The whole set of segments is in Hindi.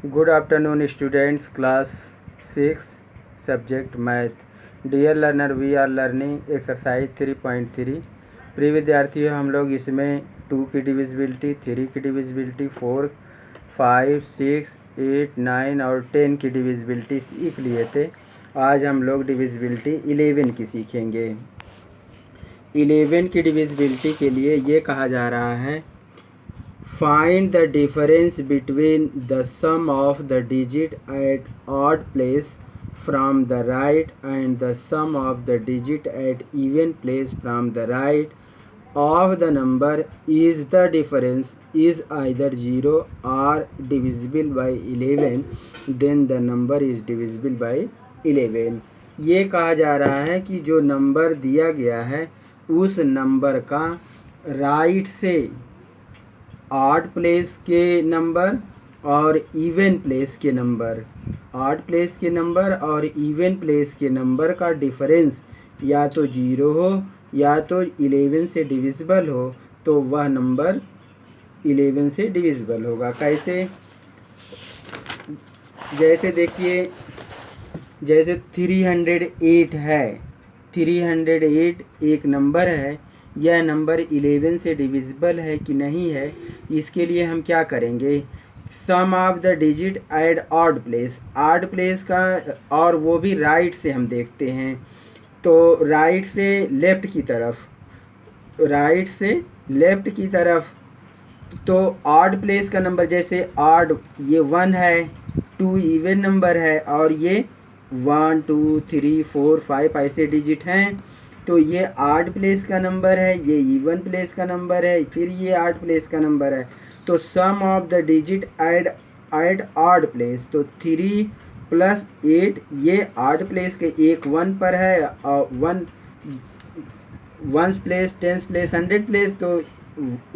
Good afternoon students, class 6 subject math. Dear learner, we are learning exercise 3.3। प्रिय विद्यार्थियों, हम लोग इसमें 2 की डिविजिबिलिटी, 3 की डिविजिबिलिटी, 4, 5, 6, 8, 9 और 10 की डिविजिबिलिटी सीख लिए थे। आज हम लोग डिविजिबिलिटी 11 की सीखेंगे। 11 की डिविजिबिलिटी के लिए ये कहा जा रहा है, find the difference between the sum of the digit at odd place from the right and the sum of the digit at even place from the right of the number is the difference is either 0 or divisible by 11, then the number is divisible by 11। ये कहा जा रहा है कि जो नंबर दिया गया है उस नंबर का राइट से ऑड प्लेस के नंबर और इवन प्लेस के नंबर, ऑड प्लेस के नंबर और इवन प्लेस के नंबर का डिफरेंस या तो 0 हो या तो 11 से डिविजिबल हो, तो वह नंबर 11 से डिविजिबल होगा। कैसे? जैसे देखिए, जैसे 308 है, 308 एक नंबर है। यह नंबर 11 से डिविजिबल है कि नहीं है, इसके लिए हम क्या करेंगे? Sum of the digit at odd place, odd place का, और वो भी राइट से हम देखते हैं। तो राइट से लेफ्ट की तरफ, राइट से लेफ्ट की तरफ, तो ऑड प्लेस का नंबर, जैसे ऑड ये 1 है, 2 इवन नंबर है और ये 1, 2, 3, 4, 5 ऐसे डिजिट हैं। तो ये ऑड प्लेस का नंबर है, ये इवन प्लेस का नंबर है, फिर ये ऑड प्लेस का नंबर है। तो sum of the digit at odd place, तो 3 + 8 ये ऑड प्लेस के, एक 1 पर है और 1 1 प्लेस, 10 प्लेस, 100 प्लेस, तो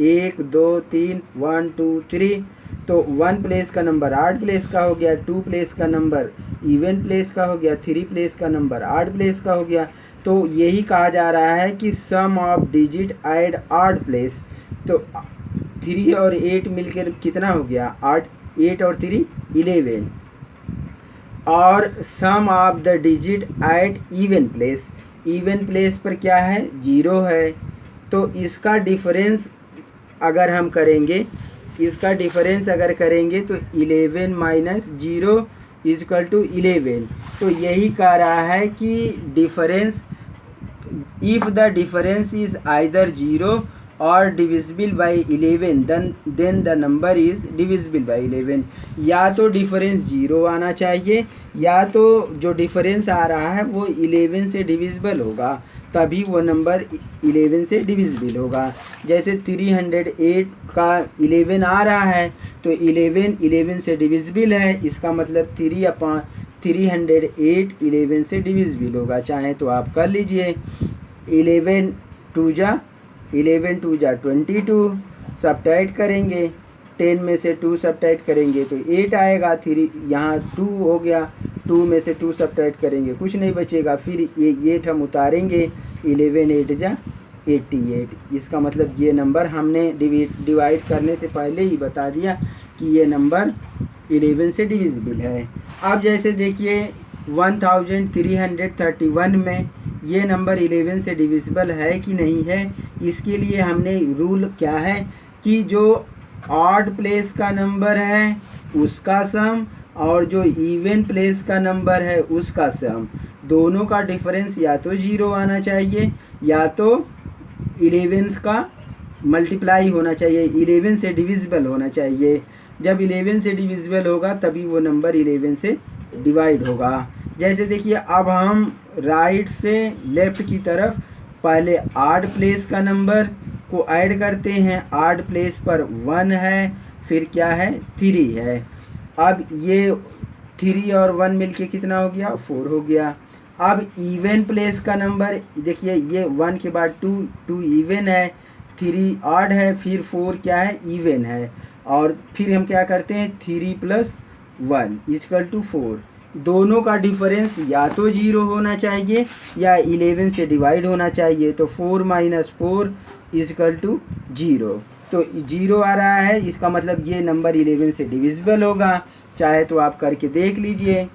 1 2 3 1 2 3। तो 1 प्लेस का नंबर ऑड प्लेस का हो गया, 2 प्लेस का नंबर इवन प्लेस का हो गया, 3 प्लेस का नंबर ऑड प्लेस का हो गया। तो यही कहा जा रहा है कि sum of digit at odd place, तो 3 और 8 मिलकर कितना हो गया? 8 और 3 11। और sum of the digit at even place, even place पर क्या है? 0 है। तो इसका डिफरेंस अगर हम करेंगे, इसका डिफरेंस अगर करेंगे तो 11 - 0 = 11। तो यही कह रहा है कि difference, if the difference is either 0 और divisible by 11, then the number is divisible by 11। या तो डिफरेंस 0 आना चाहिए या तो जो डिफरेंस आ रहा है वो 11 से डिविजिबल होगा, तभी वो नंबर 11 से डिविजिबल होगा। जैसे 308 का 11 आ रहा है, तो 11 से डिविजिबल है, इसका मतलब 308 11 से डिविजिबल होगा। चाहे तो आप कर लीजिए। 11 2 जा 22, सबट्रैक्ट करेंगे, 10 में से 2 सबट्रैक्ट करेंगे तो 8 आएगा। 3 यहाँ 2 हो गया, 2 में से 2 सबट्रैक्ट करेंगे, कुछ नहीं बचेगा। फिर ये 8 हम उतारेंगे, 11 8 जा 88। इसका मतलब ये नंबर हमने डिवाइड करने से पहले ही बता दिया कि ये नंबर 11 से डिविजिबल है। अब जैसे देखिए 1331 में ये नंबर 11 से डिविजिबल है कि नहीं है, इसके लिए हमने रूल क्या है कि जो ऑड प्लेस का नंबर है उसका सम और जो इवन प्लेस का नंबर है उसका सम, दोनों का डिफरेंस या तो 0 आना चाहिए या तो 11 का मल्टीप्लाई होना चाहिए, 11 से डिविजिबल होना चाहिए। जब 11 से डिविजिबल होगा तभी वो नंबर 11 से डिवाइड होगा। जैसे देखिए, अब हम राइट से लेफ्ट की तरफ पहले ऑड प्लेस का नंबर को ऐड करते हैं। ऑड प्लेस पर 1 है, फिर क्या है? 3 है। अब ये 3 और 1 मिलके कितना हो गया? 4 हो गया। अब इवन प्लेस का नंबर देखिए, ये 1 के बाद 2 इवन है, 3 ऑड है, फिर 4 क्या है? इवन है। और फिर हम क्या करते हैं? 3 + 1 = 4। दोनों का डिफरेंस या तो 0 होना चाहिए या 11 से डिवाइड होना चाहिए। तो 4 - 4 = 0। तो 0 आ रहा है, इसका मतलब ये नंबर 11 से डिविजिबल होगा। चाहे तो आप करके देख लीजिए।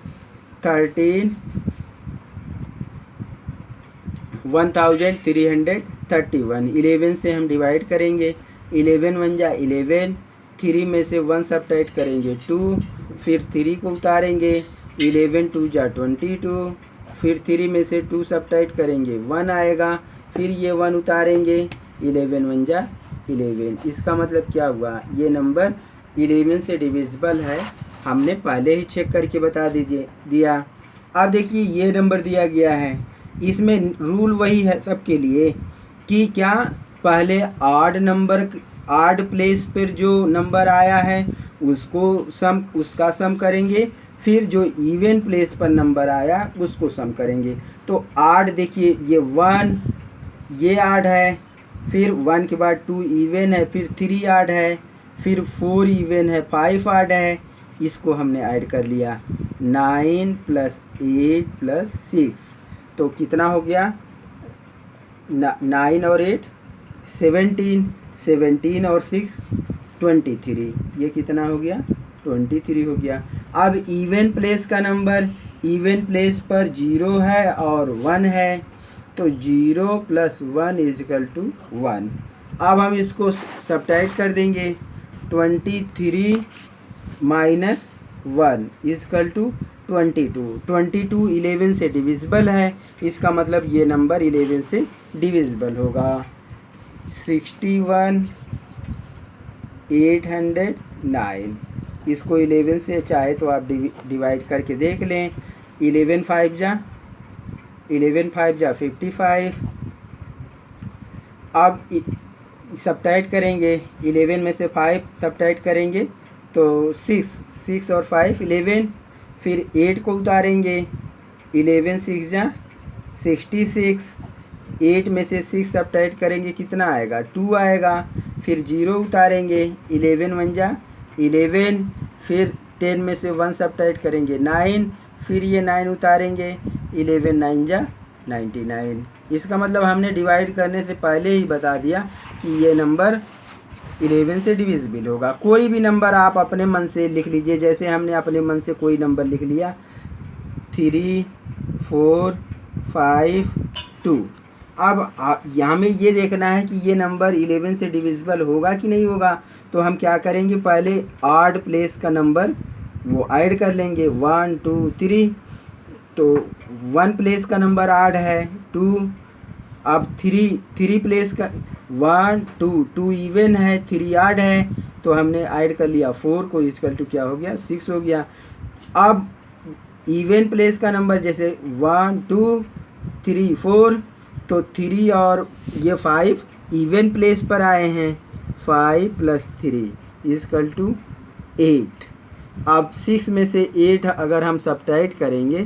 1331 11 से हम डिवाइड करेंगे। 11 1 जा 11, 3 में से 1 सब्ट्रैक्ट करेंगे 2, फिर 3 को उतारेंगे। 11 2 जा 22, फिर 3 में से 2 सब्ट्रैक्ट करेंगे 1 आएगा, फिर ये 1 उतारेंगे। 11 1 जा 11, इसका मतलब क्या हुआ, ये नंबर 11 से डिविजिबल है। हमने पहले ही चेक करके बता दिया। अब देखिए ये नंबर दिया गया है, इसमें रूल वही है सबके लिए कि क्या पहले आड प्लेस पर जो नंबर आया है उसका सम करेंगे, फिर जो इवन प्लेस पर नंबर आया उसको सम करेंगे। तो आड देखिए ये 1 ये आड है, फिर 1 के बाद 2 इवन है, फिर 3 आड है, फिर 4 इवन है, 5 आड है। इसको हमने ऐड कर लिया 9 + 8 + 6, तो कितना हो गया 9 और 8 17, 17 और 6 23, ये कितना हो गया 23 हो गया। अब इवन प्लेस का नंबर, इवन प्लेस पर 0 है और 1 है, तो 0 + 1 = 1। अब हम इसको सब्ट्रैक्ट कर देंगे। 23 - 1 = 22। 22 11 से डिविजिबल है, इसका मतलब ये नंबर 11 से डिविजिबल होगा। 61 809, इसको 11 से चाहे तो आप डिवाइड करके देख लें। 11 5 जा 55। अब सब्ट्रैक्ट करेंगे, 11 में से 5 सब्ट्रैक्ट करेंगे तो 6 और 5 11, फिर 8 को उतारेंगे। 11 6 जा 66, 8 में से 6 सब्ट्रैक्ट करेंगे कितना आएगा 2 आएगा, फिर 0 उतारेंगे। 11 1 जा 11, फिर 10 में से 1 सब्ट्रैक्ट करेंगे 9, फिर ये 9 उतारेंगे। 11 9 जा 99, इसका मतलब हमने डिवाइड करने से पहले ही बता दिया कि ये नंबर 11 से डिविजिबल होगा। कोई भी नंबर आप अपने मन से लिख लीजिए, जैसे हमने अपने मन से कोई नंबर लिख लिया 3 4 5 2। अब हमें ये देखना है कि ये नंबर 11 से डिविजिबल होगा कि नहीं होगा। तो हम क्या करेंगे, पहले आड प्लेस का नंबर वो ऐड कर लेंगे 1 2 3। तो 1 प्लेस का नंबर आड है 2, अब 3 प्लेस का 1 2 2 इवन है, 3 आड है, तो हमने ऐड कर लिया 4 को, = क्या हो गया 6 हो गया। अब इवन प्लेस का नंबर जैसे 1 2 3 4, तो 3 और ये 5 इवन प्लेस पर आए हैं, 5 + 3 = 8। अब 6 में से 8 अगर हम सब्ट्रैक्ट करेंगे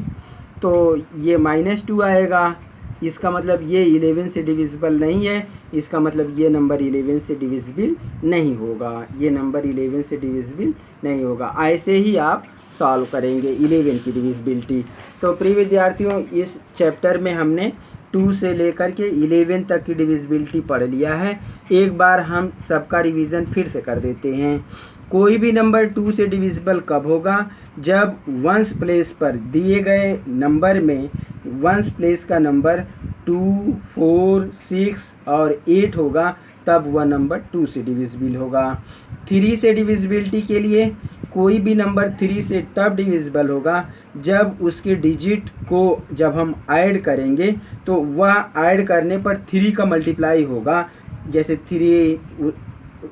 तो ये -2 आएगा, इसका मतलब ये 11 से डिविजिबल नहीं है, इसका मतलब ये नंबर 11 से डिविजिबल नहीं होगा, ये नंबर 11 से डिविजिबल नहीं होगा। ऐसे ही आप सॉल्व करेंगे 11 की डिविजिबिलिटी। तो प्रिय विद्यार्थियों, इस चैप्टर में हमने 2 से लेकर के 11 तक की डिविजिबिलिटी पढ़ लिया है। एक बार हम सबका रिवीजन फिर से कर देते हैं। कोई भी नंबर 2 से डिविजिबल कब होगा, जब वंस प्लेस पर दिए गए नंबर में वंस प्लेस का नंबर 2 4 6 और 8 होगा, तब वह नंबर 2 से डिविजिबल होगा। 3 से डिविजिबिलिटी के लिए कोई भी नंबर 3 से तब डिविजिबल होगा जब उसके डिजिट को जब हम ऐड करेंगे तो वह ऐड करने पर 3 का मल्टीप्लाई होगा। जैसे 3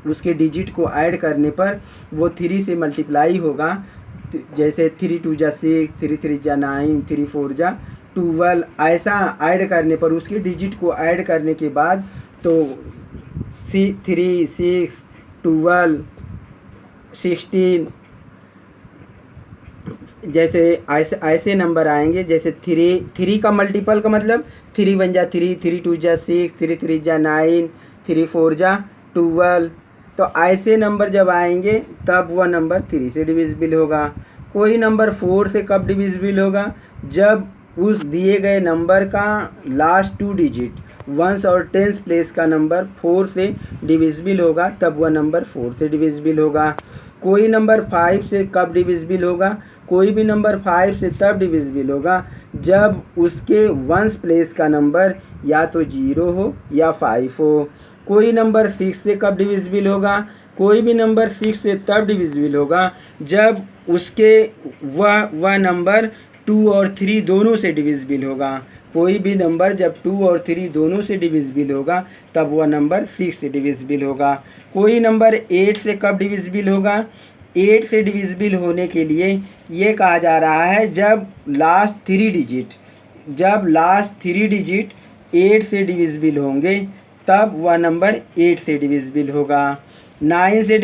उसके डिजिट को ऐड करने पर वो 3 से मल्टीप्लाई होगा। जैसे 3 2 जा 6, 3 3 जा 9, 3 4 जा 12, ऐसा ऐड करने पर उसके डिजिट को ऐड करने के बाद तो 3 6 12 16 जैसे ऐसे नंबर आएंगे। जैसे 3 का मल्टीपल का मतलब 3 1 जा 3, 3 2 जा 6, 3 3 जा 9, 3 4 जा 12। तो ऐसे नंबर जब आएंगे तब वह नंबर 3 से डिविजिबल होगा। कोई नंबर 4 से कब डिविजिबल होगा, जब उस दिए गए नंबर का लास्ट 2 डिजिट वंस और टेंस प्लेस का नंबर 4 से डिविजिबल होगा तब वह नंबर 4 से डिविजिबल होगा। कोई नंबर 5 से कब डिविजिबल होगा? कोई भी नंबर 5 से तब डिविजिबल होगा जब उसके वंस प्लेस का नंबर या तो 0 हो या 5 हो। कोई नंबर 6 से कब डिविजिबल होगा? कोई भी नंबर 6 से तब डिविजिबल होगा जब उसके वह नंबर 2 और 3 दोनों से डिविजिबल होगा। कोई भी नंबर जब 2 और 3 दोनों से डिविजिबल होगा तब वह नंबर 6 से डिविजिबल होगा। कोई नंबर 8 से कब डिविजिबल होगा? 8 से डिविजिबल होने के लिए ये कहा जा रहा है जब लास्ट 3 डिजिट 8 से डिविजिबल होंगे तब वह नंबर 8 से डिविजिबल होगा। 9 से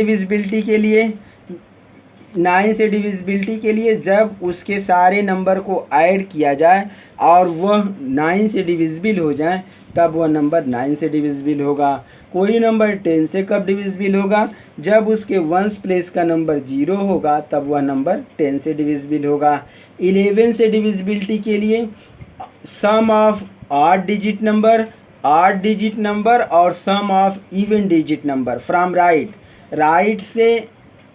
डिविजिबिलिटी के लिए जब उसके सारे नंबर को ऐड किया जाए और वह 9 से डिविजिबल हो जाए तब वह नंबर 9 से डिविजिबल होगा। कोई नंबर 10 से कब डिविजिबल होगा? जब उसके वंस प्लेस का नंबर 0 होगा तब वह नंबर 10 से डिविजिबल होगा। 11 से डिविजिबिलिटी के लिए सम ऑफ 8 डिजिट नंबर और sum of even digit number from right से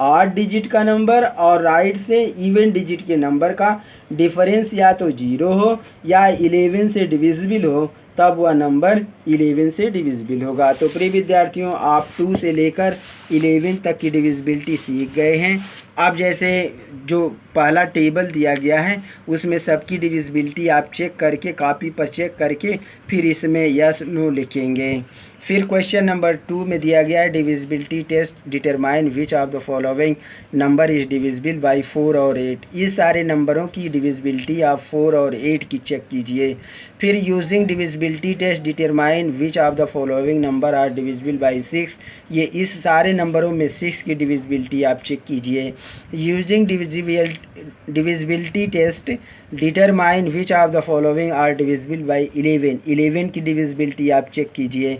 8 डिजिट का नंबर और राइट से इवन डिजिट के नंबर का डिफरेंस या तो 0 हो या 11 से डिविजिबल हो तब वह नंबर 11 से डिविजिबल होगा। तो प्रिय विद्यार्थियों, आप 2 से लेकर 11 तक की डिविजिबिलिटी सीख गए हैं। अब जैसे जो पहला टेबल दिया गया है उसमें सबकी डिविजिबिलिटी आप चेक करके कॉपी पर चेक करके फिर इसमें यस नो लिखेंगे। फिर क्वेश्चन नंबर 2 में दिया गया है divisibility test determine which of the following number is divisible by 4 और 8। इस सारे नंबरों की डिविजिबिलिटी आप 4 और 8 की चेक कीजिए। फिर using divisibility test determine which of the following number are divisible by 6। ये इस सारे नंबरों में 6 की डिविजिबिलिटी आप चेक कीजिए। Using divisibility test determine which of the following are divisible by 11 की डिविजिबिलिटी आप चेक कीजिए।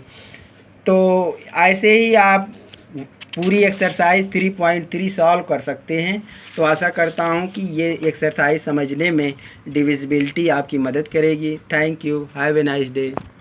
तो ऐसे ही आप पूरी एक्सरसाइज 3.3 सॉल्व कर सकते हैं। तो आशा करता हूं कि ये एक्सरसाइज समझने में डिविजिबिलिटी आपकी मदद करेगी। Thank you. Have a nice day.